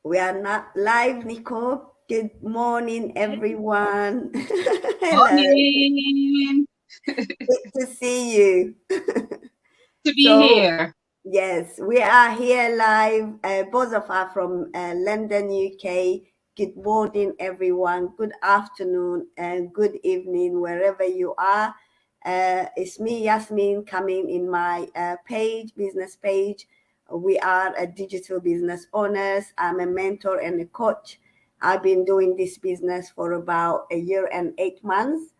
We are not live, Nicole. Good morning, everyone. Hello. Morning. Good to see you. To be So, here. yes, we are here live. Both of us from London, UK. Good morning, everyone. Good afternoon and good evening, wherever you are. It's me, Yasmin, coming in my business page. We are a digital business owners. I'm a mentor and a coach. I've been doing this business for about a year and 8 months.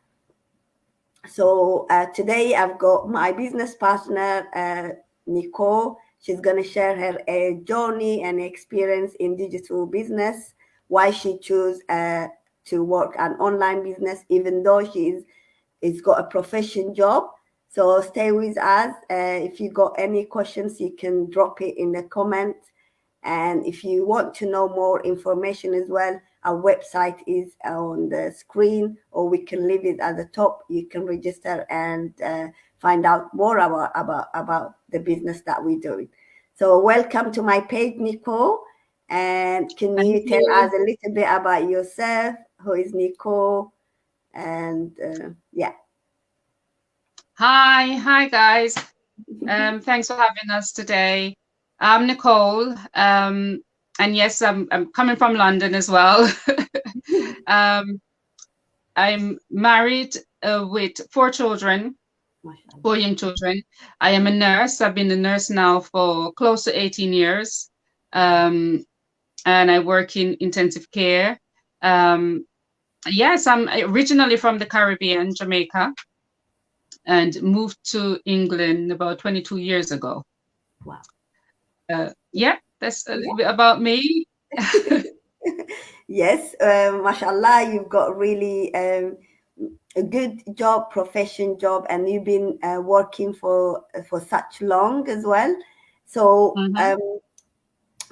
So today I've got my business partner, Nicole. She's going to share her journey and experience in digital business, why she chose to work an online business, even though she's got a profession job. So stay with us. If you got any questions, you can drop it in the comments. And if you want to know more information as well, our website is on the screen, or we can leave it at the top. You can register and find out more about the business that we're doing. So welcome to my page, Nicole. And can you tell us a little bit about yourself? Who is Nicole? And yeah. Hi guys. Thanks for having us today. I'm Nicole, and yes, I'm coming from London as well. I'm married with 4 children, 4 young children. I am a nurse. I've been a nurse now for close to 18 years, and I work in intensive care. Yes, I'm originally from the Caribbean, Jamaica, and moved to England about 22 years ago. Wow. Yeah, that's a little bit about me. Yes, mashallah, you've got really a good job, profession job, and you've been working for such long as well. So,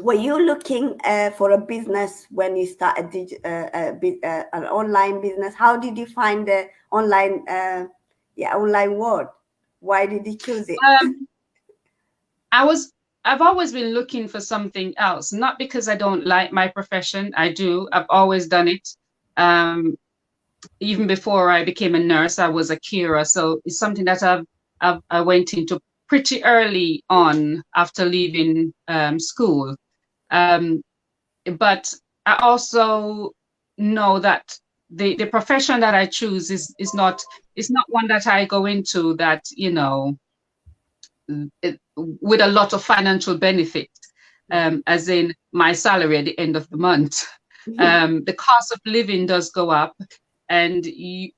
were you looking for a business when you started an online business? How did you find the online online world? Why did you choose it? I've always been looking for something else, not because I don't like my profession. I do. I've always done it. Even before I became a nurse, I was a carer. So it's something that I went into pretty early on after leaving school. But I also know that the profession that I choose is not one that I go into that, with a lot of financial benefit, as in my salary at the end of the month. The cost of living does go up, and we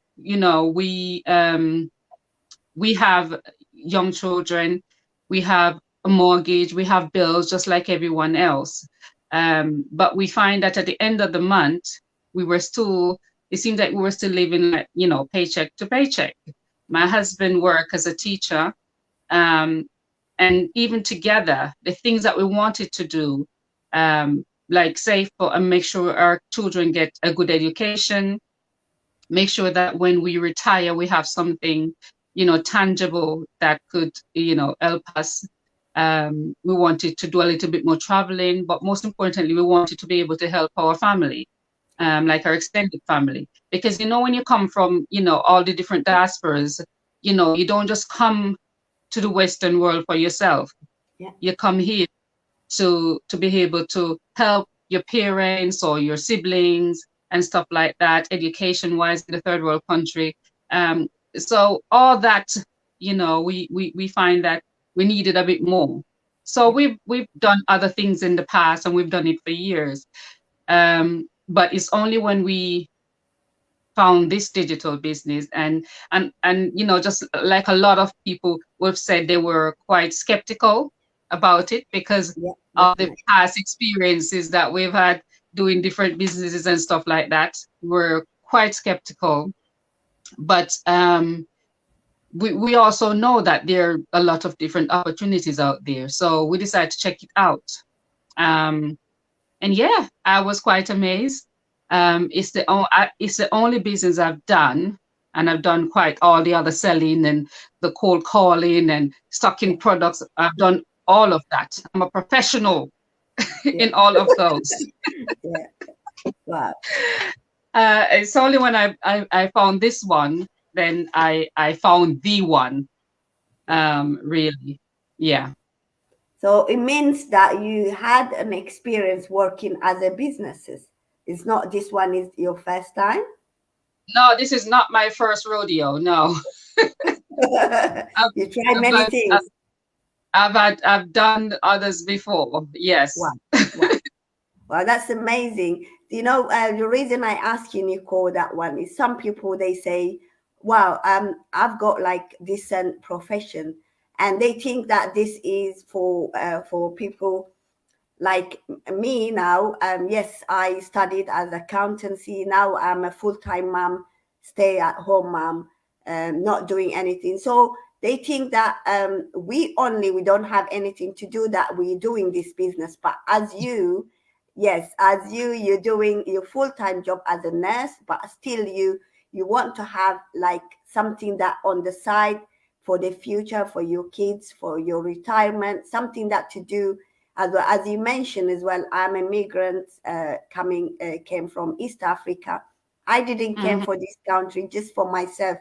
have young children, we have a mortgage, we have bills just like everyone else. But we find that at the end of the month, it seemed like we were still living like, paycheck to paycheck. My husband worked as a teacher, and even together, the things that we wanted to do, like save for and make sure our children get a good education, make sure that when we retire, we have something, tangible that could, help us. We wanted to do a little bit more traveling, but most importantly, we wanted to be able to help our family, like our extended family. Because, when you come from, all the different diasporas, you don't just come to the Western world for yourself. Yeah. You come here to be able to help your parents or your siblings and stuff like that, education-wise in a third world country. So all that, we find that we needed a bit more. So we've done other things in the past, and we've done it for years. But it's only when we found this digital business and just like a lot of people would have said, they were quite skeptical about it because of the past experiences that we've had doing different businesses and stuff like that. We're quite skeptical, but we also know that there are a lot of different opportunities out there, so we decided to check it out. And yeah, I was quite amazed. It's the only business I've done, and I've done quite all the other selling and the cold calling and stocking products. I've done all of that. I'm a professional. Yeah. in all of those. Yeah. Wow. It's only when I found this one, then I found the one. Really, yeah. So it means that you had an experience working as a businesses. It's not this one is your first time. No, this is not my first rodeo. No, I've, You tried I've, many had- I've, things. I've done others before. Wow. Yes. Wow. Well, that's amazing. You know, the reason I ask you, Nicole, that one is some people they say, "Wow, I've got like decent profession," and they think that this is for people like me now. Yes, I studied as accountancy. Now I'm a full-time mom, stay-at-home mom, not doing anything. So they think that we don't have anything to do, that we're doing this business. But as you, yes, as you're doing your full-time job as a nurse, but still you want to have like something that on the side for the future, for your kids, for your retirement, something that to do as well. As you mentioned as well, I'm a migrant came from East Africa. I didn't came Mhm. for this country just for myself.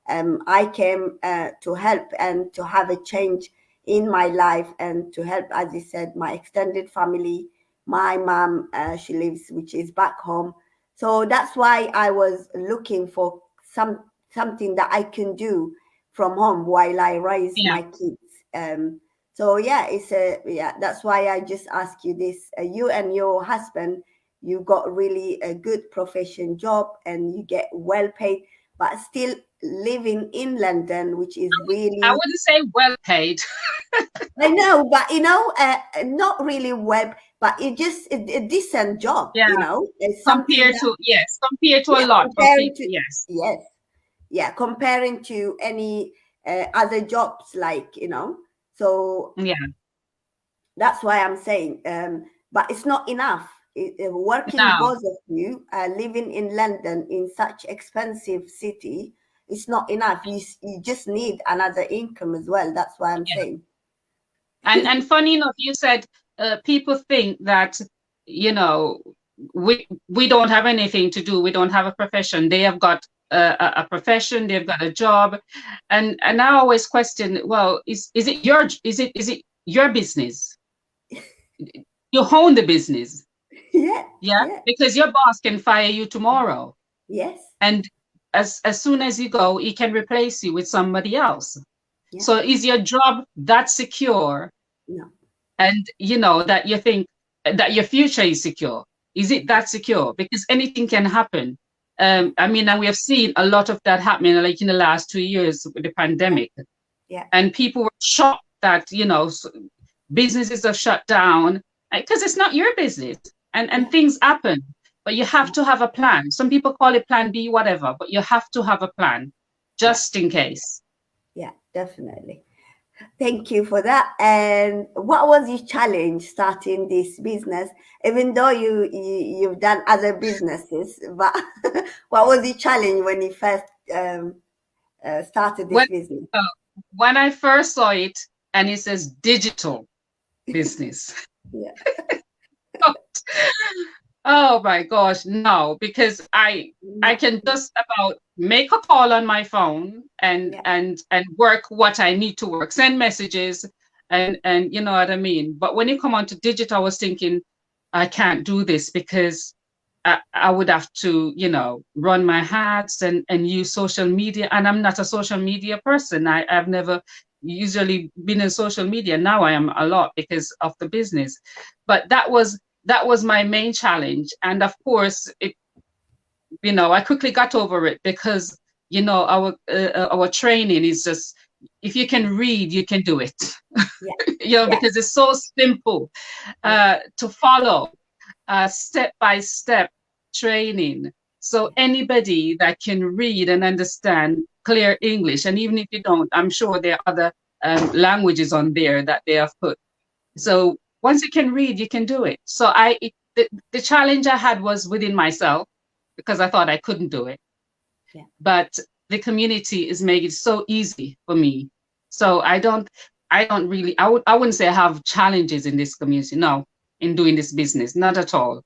I came to help and to have a change in my life and to help, as you said, my extended family. My mom, she lives, which is back home. So that's why I was looking for something that I can do from home while I raise Yeah. my kids. So yeah, it's a yeah. That's why I just ask you this: you and your husband, you got really a good profession job, and you get well paid, but still living in London, which is I really wouldn't say well paid. I know, but not really web, but it just a decent job. Yeah, It's something compared that to yes, compared to a yeah, lot of comparing people. to Yes. yes, yeah, comparing to any other jobs, like so Yeah. that's why I'm saying, but it's not enough. Working Now, both of you, living in London in such expensive city, it's not enough. You just need another income as well. That's why I'm yeah. saying. And funny enough, you said people think that you know we don't have anything to do. We don't have a profession. They have got a profession. They've got a job, and I always question. Well, is it your business? You own the business, Yeah, yeah, yeah, because your boss can fire you tomorrow, yes, and as soon as you go, he can replace you with somebody else. yeah, So is your job that secure? no, And you know that you think that your future is secure? Is it that secure? Because anything can happen. I mean, and we have seen a lot of that happening, like in the last 2 years with the yeah, pandemic, yeah, and people were shocked that businesses are shut down because it's not your business, and yeah, things happen. But you have yeah, to have a plan. Some people call it Plan B, whatever. But you have to have a plan yeah, just in case. yeah, definitely. Thank you for that. And what was your challenge starting this business? Even though you've done other businesses, but what was the challenge when you first started When this business? uh, when I first saw it, and it says digital business. Yeah, Oh my gosh, no, because I no, can just about make a call on my phone and yeah, work what I need to work, send messages and you know what I mean. But when you come onto digital, I was thinking I can't do this because I would have to, run my hats and use social media. And I'm not a social media person. I've never usually been in social media. Now I am a lot because of the business. But that was my main challenge. And of course, I quickly got over it because, our training is just, if you can read, you can do it, yeah, yeah, because it's so simple yeah, to follow, step by step training. So anybody that can read and understand clear English, and even if you don't, I'm sure there are other languages on there that they have put. So once you can read, you can do it. So the challenge I had was within myself because I thought I couldn't do it. yeah. But the community is making it so easy for me. So I don't really, I wouldn't say I have challenges in this community. No, in doing this business, not at all.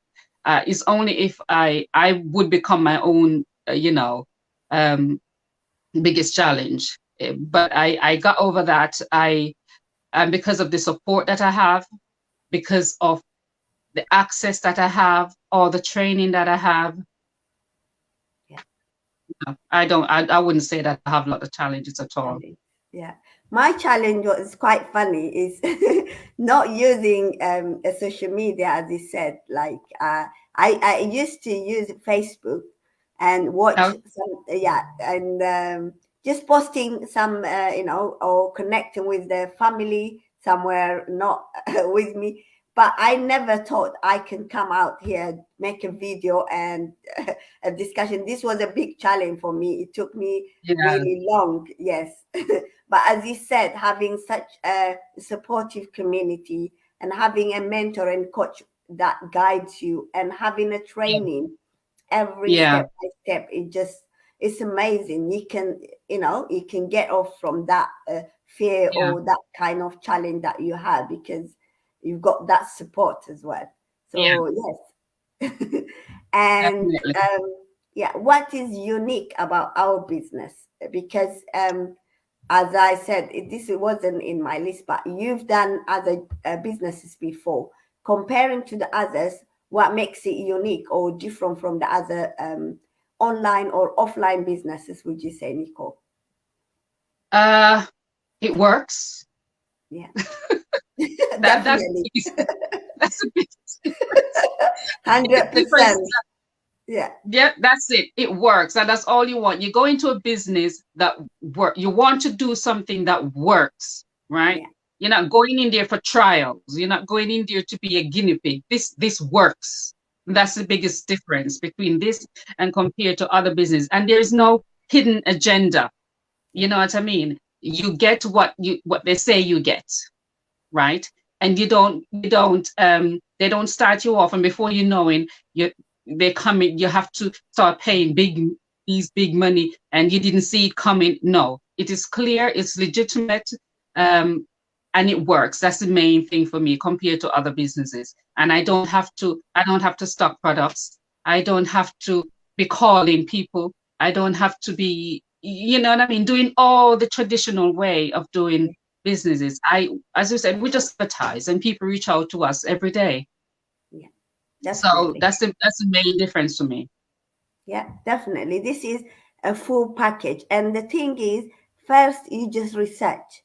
It's only if I would become my own, biggest challenge. But I got over that. Because of the support that I have, because of the access that I have, or the training that I have. Yeah. I wouldn't say that I have a lot of challenges at all. Yeah. My challenge was quite funny is not using a social media, as you said. Like I used to use Facebook and watch some, and just posting some, or connecting with the family somewhere not with me. But I never thought I can come out here, make a video and a discussion. This was a big challenge for me. It took me really long. Yes. But as you said, having such a supportive community and having a mentor and coach that guides you and having a training every step by step, it's amazing. You can get off from that fear or that kind of challenge that you have because you've got that support as well. So yes. And what is unique about our business? Because as I said, this wasn't in my list, but you've done other businesses before. Comparing to the others, what makes it unique or different from the other online or offline businesses, would you say, Nicole? It works. Yeah. Definitely. That's a big 100%. Yeah. Yeah, that's it. It works. And that's all you want. You go into a business that you want to do something that works, right? Yeah. You're not going in there for trials. You're not going in there to be a guinea pig. This works. That's the biggest difference between this and compared to other business. And there's no hidden agenda. You know what I mean? You get what they say you get, right? And they don't start you off, and before you know it, they come in, you have to start paying these big money, and you didn't see it coming. No, it is clear, it's legitimate, and it works. That's the main thing for me compared to other businesses. And I don't have to stock products. I don't have to be calling people. I don't have to be, you know what I mean, doing all the traditional way of doing businesses. As you said, we just advertise and people reach out to us every day. Yeah, definitely. So that's the main difference to me. Yeah, definitely. This is a full package. And the thing is, first you just research.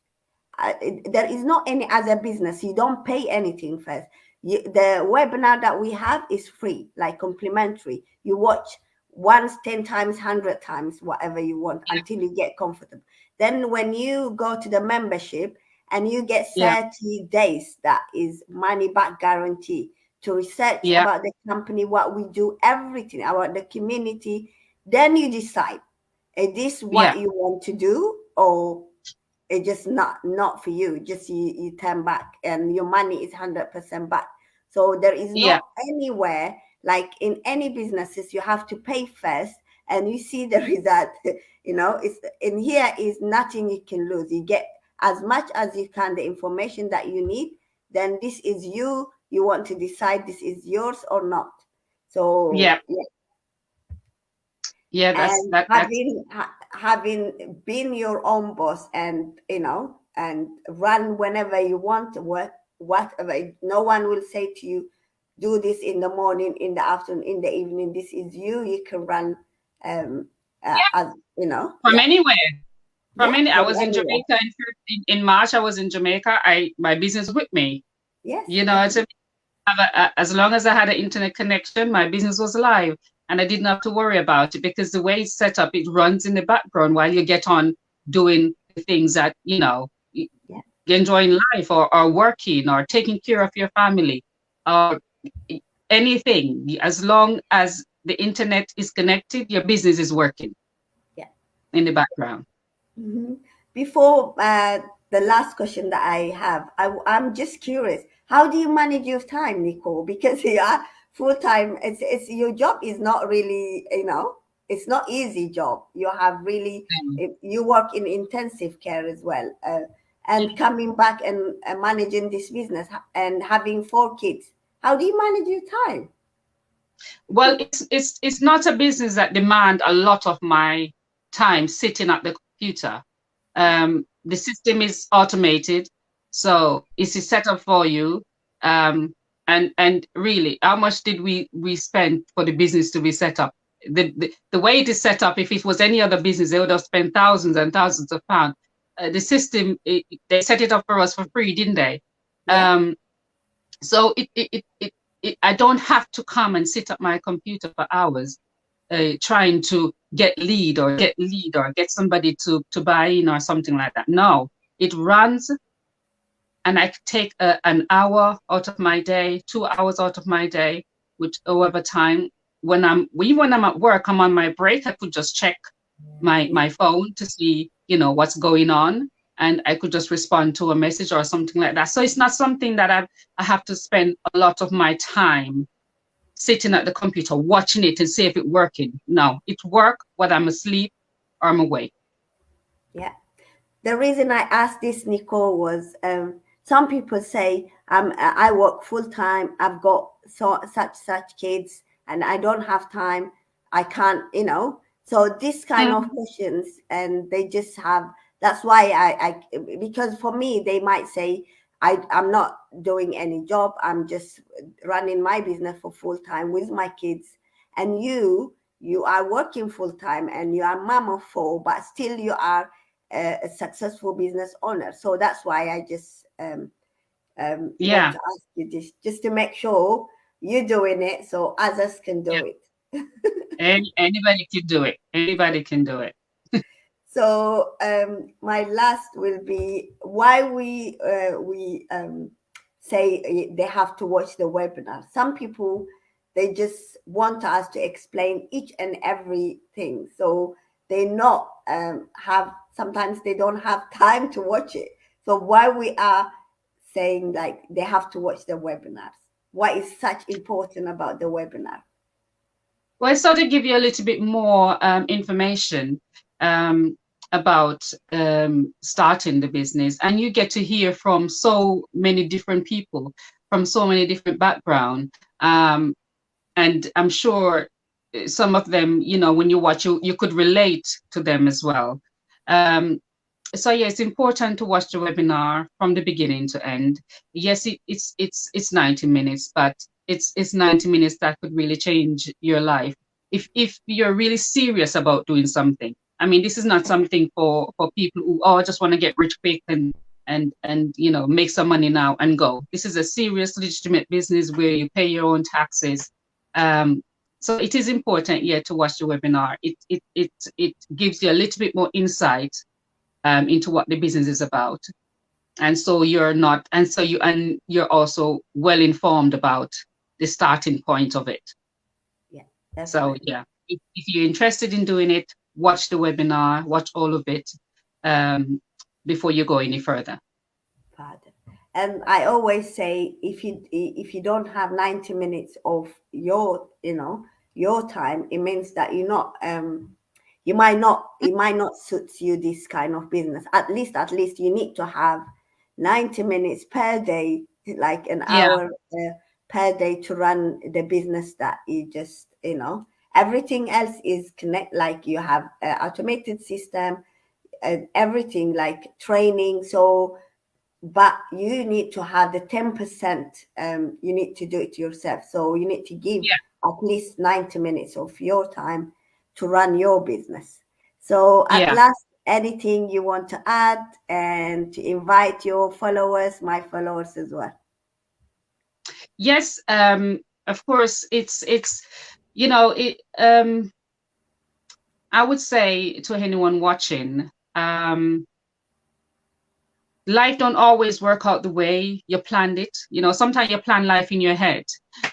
There is not any other business. You don't pay anything first. The webinar that we have is free, like complimentary. You watch once, 10 times, 100 times, whatever you want until you get comfortable. Then when you go to the membership and you get 30 days, that is money back guarantee to research about the company, what we do, everything about the community. Then you decide, is this what you want to do, or it's just not for you? Just you turn back and your money is 100% back. So there is not anywhere, like in any businesses, you have to pay first and you see the result. It's in here is nothing you can lose. You get as much as you can, the information that you need. Then this is you want to decide this is yours or not. So having been your own boss and and run whenever you want, whatever, no one will say to you, do this in the morning, in the afternoon, in the evening. This is you can run as from anywhere. I was in Jamaica in March. I was in Jamaica. My business with me. Yes. As long as I had an internet connection, my business was live, and I didn't have to worry about it because the way it's set up, it runs in the background while you get on doing the things that you're enjoying life, or working, or taking care of your family, or anything. As long as the internet is connected, your business is working. In the background. Mm-hmm. Before the last question that I have, I'm just curious, how do you manage your time, Nicole? Because you are full-time. It's your job is not really, it's not easy job. You have really, you work in intensive care as well, and coming back and managing this business and having 4 kids. How do you manage your time? Well, it's not a business that demand a lot of my time sitting at the computer. The system is automated, so it's set up for you. And really, how much did we spend for the business to be set up? The way it is set up, if it was any other business, they would have spent thousands and thousands of pounds. The system, they set it up for us for free, didn't they? Yeah. So I don't have to come and sit at my computer for hours trying to get lead or get somebody to buy in or something like that. No, it runs, and I take an hour out of my day, 2 hours out of my day, with however time. When I'm at work, I'm on my break, I could just check my phone to see, what's going on, and I could just respond to a message or something like that. So it's not something that I have to spend a lot of my time sitting at the computer watching it and see if it's working. No, it works whether I'm asleep or I'm awake. Yeah. The reason I asked this, Nicole, was some people say I work full time. I've got such kids, and I don't have time. I can't, So this kind of questions, and they just have. That's why because for me, they might say I'm not doing any job. I'm just running my business for full time with my kids, and you are working full time, and you are mom of four, but still you are a successful business owner. So that's why I just want to ask you this, just to make sure you're doing it so others can do it. Anybody can do it. Anybody can do it. So my last will be why we say they have to watch the webinar. Some people, they just want us to explain each and everything, so they not sometimes they don't have time to watch it. So why we are saying like they have to watch the webinars? What is such important about the webinar? Well, I sort of give you a little bit more information about starting the business, and you get to hear from so many different people from so many different backgrounds. And I'm sure some of them, when you watch, you could relate to them as well. So yeah, it's important to watch the webinar from the beginning to end. Yes, it's 90 minutes, but it's 90 minutes that could really change your life if you're really serious about doing something. I mean, this is not something for people who just want to get rich quick and make some money now and go. This is a serious, legitimate business where you pay your own taxes. So it is important, to watch the webinar. It gives you a little bit more insight into what the business is about, and so you're also well informed about the starting point of it. Yeah. So right. Yeah, if you're interested in doing it, watch the webinar, watch all of it before you go any further. And I always say, if you don't have 90 minutes of your time, it means that you're not it might not suit you, this kind of business. At least you need to have 90 minutes per day, like an hour per day, to run the business that you just everything else is connect, like you have an automated system and everything, like training. So but you need to have the 10%, you need to do it yourself. So you need to give at least 90 minutes of your time to run your business. So at last, anything you want to add and to invite your followers, my followers as well? Yes, of course, it's I would say to anyone watching, life don't always work out the way you planned it. Sometimes you plan life in your head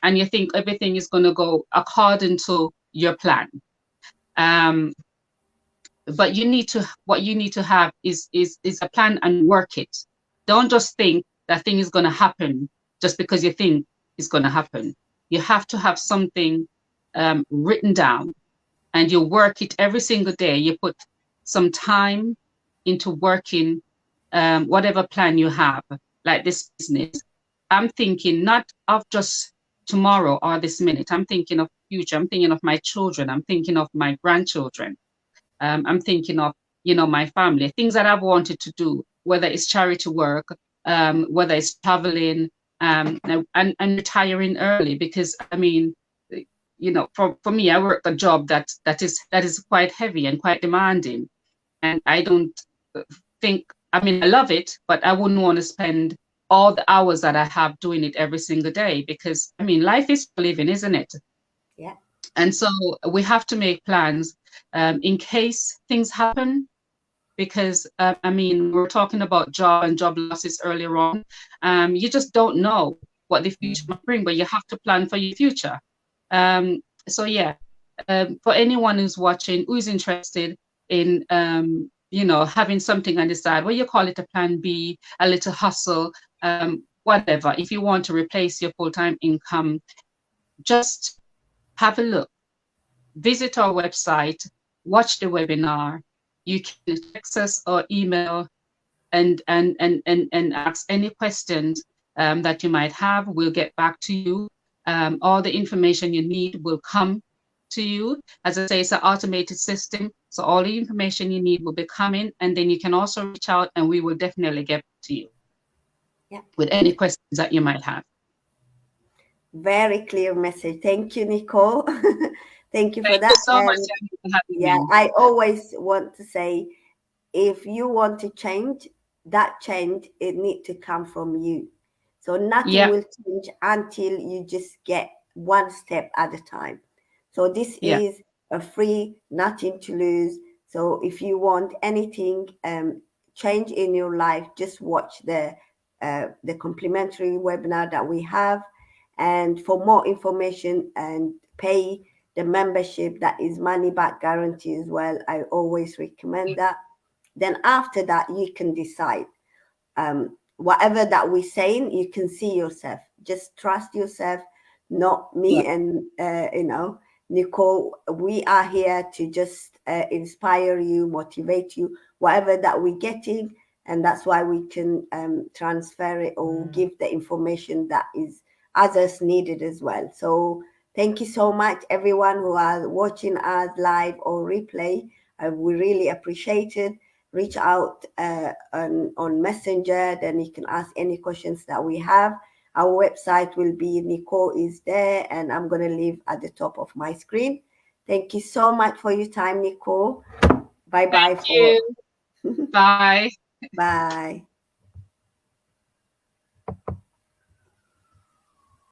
and you think everything is going to go according to your plan. But what you need to have is a plan and work it. Don't just think that thing is going to happen just because you think it's going to happen. You have to have something written down, and you work it every single day. You put some time into working whatever plan you have, like this business. I'm thinking not of just tomorrow or this minute. I'm thinking of future. I'm thinking of my children. I'm thinking of my grandchildren. I'm thinking of, my family, things that I've wanted to do, whether it's charity work, whether it's traveling, and retiring early, because I mean, for me, I work a job that is quite heavy and quite demanding, and I don't think, I mean, I love it, but I wouldn't want to spend all the hours that I have doing it every single day, because I mean, life is living, isn't it? Yeah. And so we have to make plans in case things happen, because I mean, we were talking about job and job losses earlier on. You just don't know what the future might bring, but you have to plan for your future. So yeah, for anyone who's watching, who's interested in having something on the side, what you call it, a plan B, a little hustle, whatever. If you want to replace your full-time income, just have a look. Visit our website, watch the webinar. You can text us or email and ask any questions that you might have. We'll get back to you. All the information you need will come to you. As I say, it's an automated system, so all the information you need will be coming, and then you can also reach out and we will definitely get to you with any questions that you might have. Very clear message. Thank you, Nicole. Thank you for that. Thank you so much for having me. I always want to say, if you want to change, that change, it needs to come from you. So nothing will change until you just get one step at a time. So this is a free, nothing to lose. So if you want anything change in your life, just watch the complimentary webinar that we have. And for more information, and pay the membership, that is money back guarantee as well. I always recommend that. Then after that, you can decide whatever that we're saying, you can see yourself. Just trust yourself, not me and Nicole. We are here to just inspire you, motivate you, whatever that we're getting, and that's why we can transfer it or give the information that is others needed as well. So thank you so much, everyone who are watching us live or replay. We really appreciate it. Reach out on Messenger, then you can ask any questions that we have. Our website will be, Nicole is there, and I'm going to leave at the top of my screen. Thank you so much for your time, Nicole. Bye-bye. Thank you. Bye. Bye.